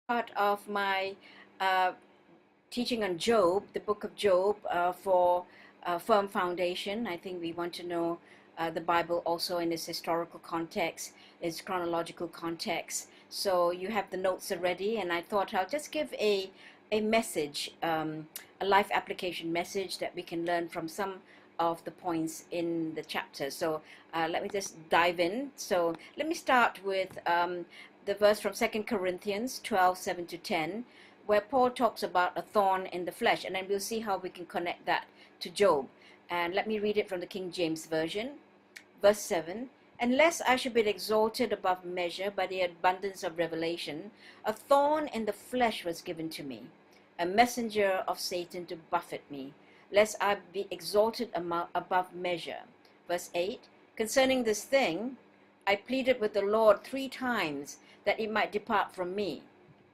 Part of my uh, teaching on Job, the book of Job, for firm foundation. I think we want to know the Bible also in its historical context, its chronological context. So you have the notes already, and I thought I'll just give a message, a life application message that we can learn from some of the points in the chapter. So let me just dive in. So let me start with the verse from 2 Corinthians 12:7 to 10, where Paul talks about a thorn in the flesh, and then we'll see how we can connect that to Job. And let me read it from the King James Version. Verse 7, unless I should be exalted above measure by the abundance of revelation, a thorn in the flesh was given to me, a messenger of Satan to buffet me, lest I be exalted above measure. Verse 8, concerning this thing, I pleaded with the Lord 3 times that it might depart from me.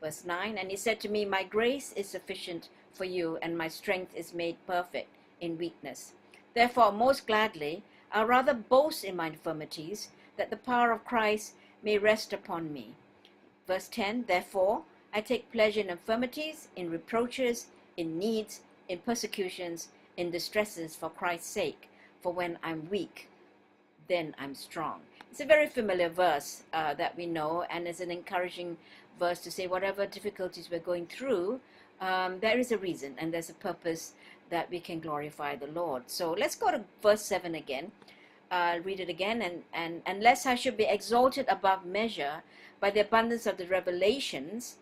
Verse 9, and he said to me, my grace is sufficient for you, and my strength is made perfect in weakness. Therefore, most gladly, I'll rather boast in my infirmities, that the power of Christ may rest upon me. Verse 10, therefore, I take pleasure in infirmities, in reproaches, in needs, in persecutions, in distresses for Christ's sake. For when I'm weak, then I'm strong. It's a very familiar verse that we know, and it's an encouraging verse to say whatever difficulties we're going through, there is a reason and there's a purpose that we can glorify the Lord. So let's go to verse 7 again. Read it again. And unless I should be exalted above measure by the abundance of the revelations,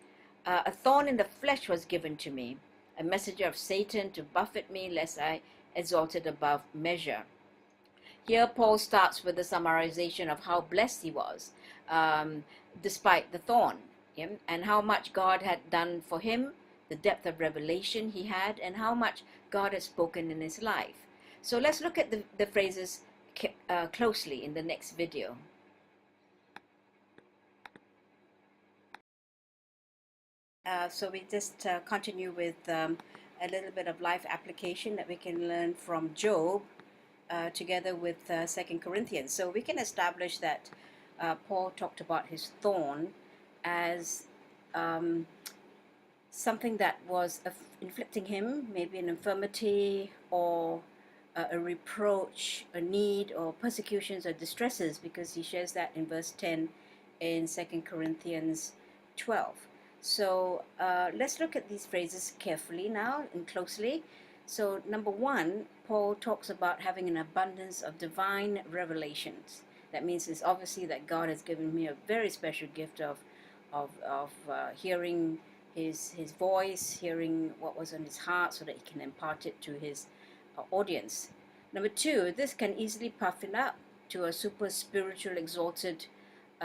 a thorn in the flesh was given to me, a messenger of Satan to buffet me, lest I exalted above measure. Here Paul starts with the summarization of how blessed he was, despite the thorn, and how much God had done for him, the depth of revelation he had, and how much God has spoken in his life. So let's look at the phrases closely in the next video. So we just continue with a little bit of life application that we can learn from Job, together with 2 Corinthians. So we can establish that Paul talked about his thorn as something that was inflicting him, maybe an infirmity or a reproach, a need, or persecutions or distresses, because he shares that in verse 10 in 2 Corinthians 12. So let's look at these phrases carefully now and closely. So number one, Paul talks about having an abundance of divine revelations. That means it's obviously that God has given me a very special gift of hearing his voice, hearing what was on his heart, so that he can impart it to his audience. Number two, this can easily puff it up to a super spiritual, exalted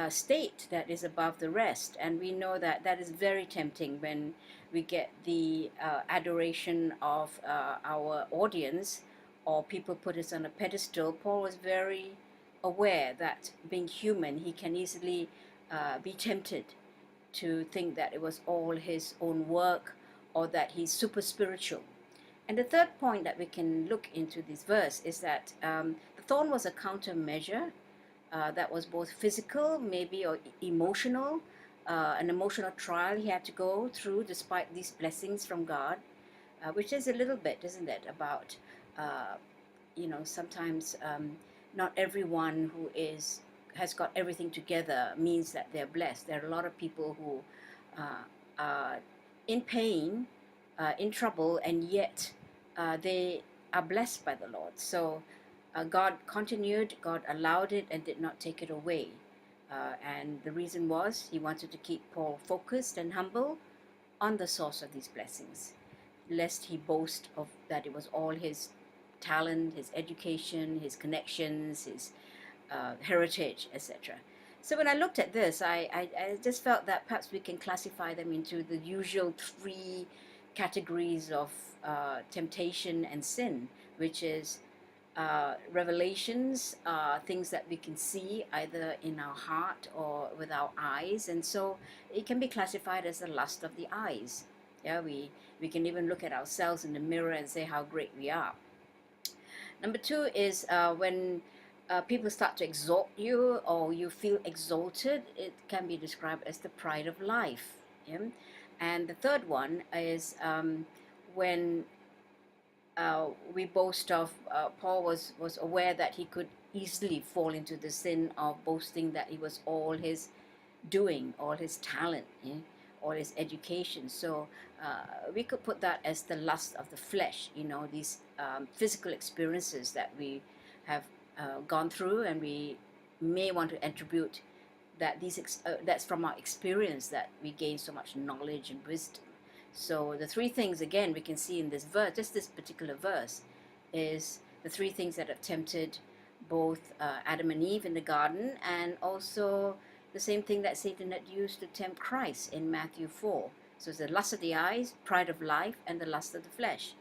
state that is above the rest, and we know that that is very tempting when we get the adoration of our audience, or people put us on a pedestal. Paul was very aware that being human, he can easily be tempted to think that it was all his own work, or that he's super spiritual. And the third point that we can look into this verse is that the thorn was a countermeasure that was both physical, maybe, or emotional, an emotional trial he had to go through despite these blessings from God, which is a little bit, isn't it, about, sometimes not everyone who has got everything together means that they're blessed. There are a lot of people who are in pain, in trouble, and yet they are blessed by the Lord. So God continued, God allowed it, and did not take it away. And the reason was he wanted to keep Paul focused and humble on the source of these blessings, lest he boast of that it was all his talent, his education, his connections, his heritage, etc. So when I looked at this, I just felt that perhaps we can classify them into the usual 3 categories of temptation and sin, which is revelations, things that we can see either in our heart or with our eyes, and so it can be classified as the lust of the eyes. Yeah, we can even look at ourselves in the mirror and say how great we are. Number 2 is when people start to exalt you, or you feel exalted. It can be described as the pride of life. Yeah? And the third one is when we boast of, Paul was aware that he could easily fall into the sin of boasting that it was all his doing, all his talent, yeah, all his education. So we could put that as the lust of the flesh, these physical experiences that we have gone through, and we may want to attribute that that's from our experience that we gain so much knowledge and wisdom. So the three things, again, we can see in this verse, just this particular verse, is the three things that have tempted both Adam and Eve in the garden, and also the same thing that Satan had used to tempt Christ in Matthew 4. So it's the lust of the eyes, pride of life, and the lust of the flesh.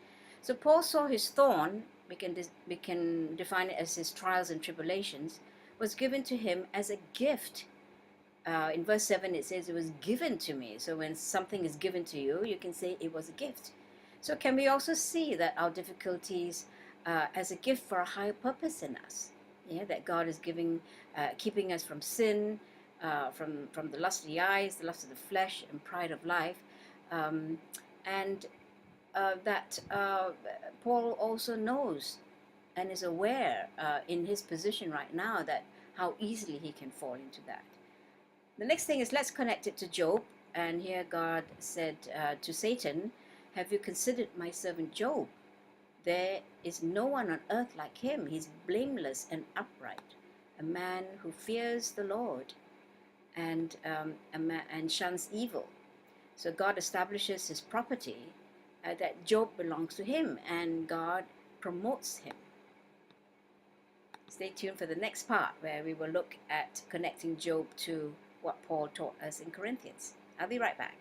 So Paul saw his thorn, we can define it as his trials and tribulations, was given to him as a gift. In verse 7 it says it was given to me. So when something is given to you, you can say it was a gift. So can we also see that our difficulties as a gift for a higher purpose in us? Yeah, that God is giving, keeping us from sin, from the lust of the eyes, the lust of the flesh, and pride of life. And that Paul also knows and is aware in his position right now that how easily he can fall into that. The next thing is, let's connect it to Job. And here God said to Satan, "Have you considered my servant Job? There is no one on earth like him. He's blameless and upright, a man who fears the Lord and shuns evil." So God establishes his property, that Job belongs to him, and God promotes him. Stay tuned for the next part, where we will look at connecting Job to what Paul taught us in Corinthians. I'll be right back.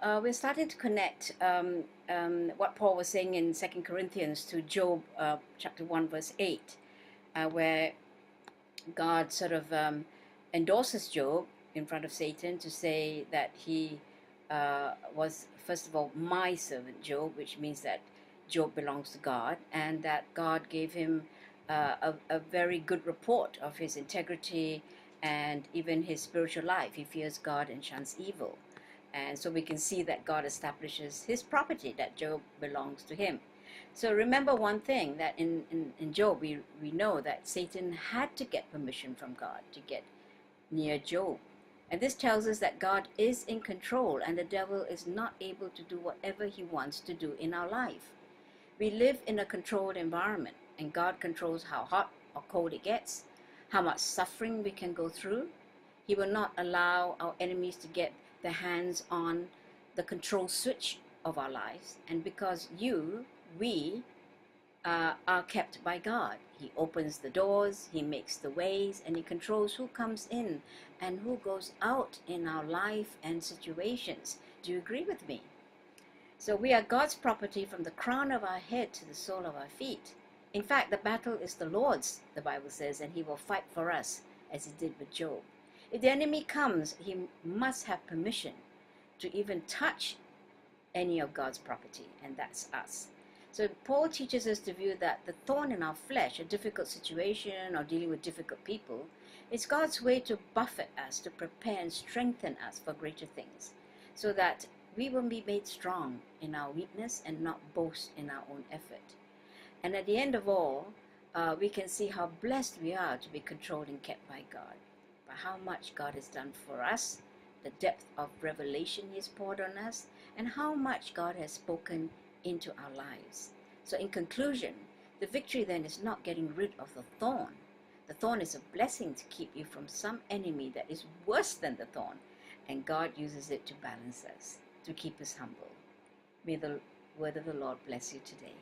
We're starting to connect what Paul was saying in 2 Corinthians to Job chapter 1 verse 8, where God sort of endorses Job in front of Satan to say that he was, first of all, my servant Job, which means that Job belongs to God, and that God gave him a very good report of his integrity and even his spiritual life. He fears God and shuns evil. And so we can see that God establishes his property, that Job belongs to him. So remember one thing, that in Job, we know that Satan had to get permission from God to get near Job. And this tells us that God is in control, and the devil is not able to do whatever he wants to do in our life. We live in a controlled environment, and God controls how hot or cold it gets, how much suffering we can go through. He will not allow our enemies to get their hands on the control switch of our lives. And because we are kept by God. He opens the doors, he makes the ways, and he controls who comes in and who goes out in our life and situations. Do you agree with me? So we are God's property from the crown of our head to the sole of our feet. In fact, the battle is the Lord's, the Bible says, and he will fight for us, as he did with Job. If the enemy comes, he must have permission to even touch any of God's property, and that's us. So Paul teaches us to view that the thorn in our flesh, a difficult situation or dealing with difficult people, is God's way to buffet us, to prepare and strengthen us for greater things, so that we will be made strong in our weakness and not boast in our own effort. And at the end of all, we can see how blessed we are to be controlled and kept by God, by how much God has done for us, the depth of revelation he has poured on us, and how much God has spoken into our lives. So in conclusion, the victory then is not getting rid of the thorn. The thorn is a blessing to keep you from some enemy that is worse than the thorn, and God uses it to balance us, to keep us humble. May the word of the Lord bless you today.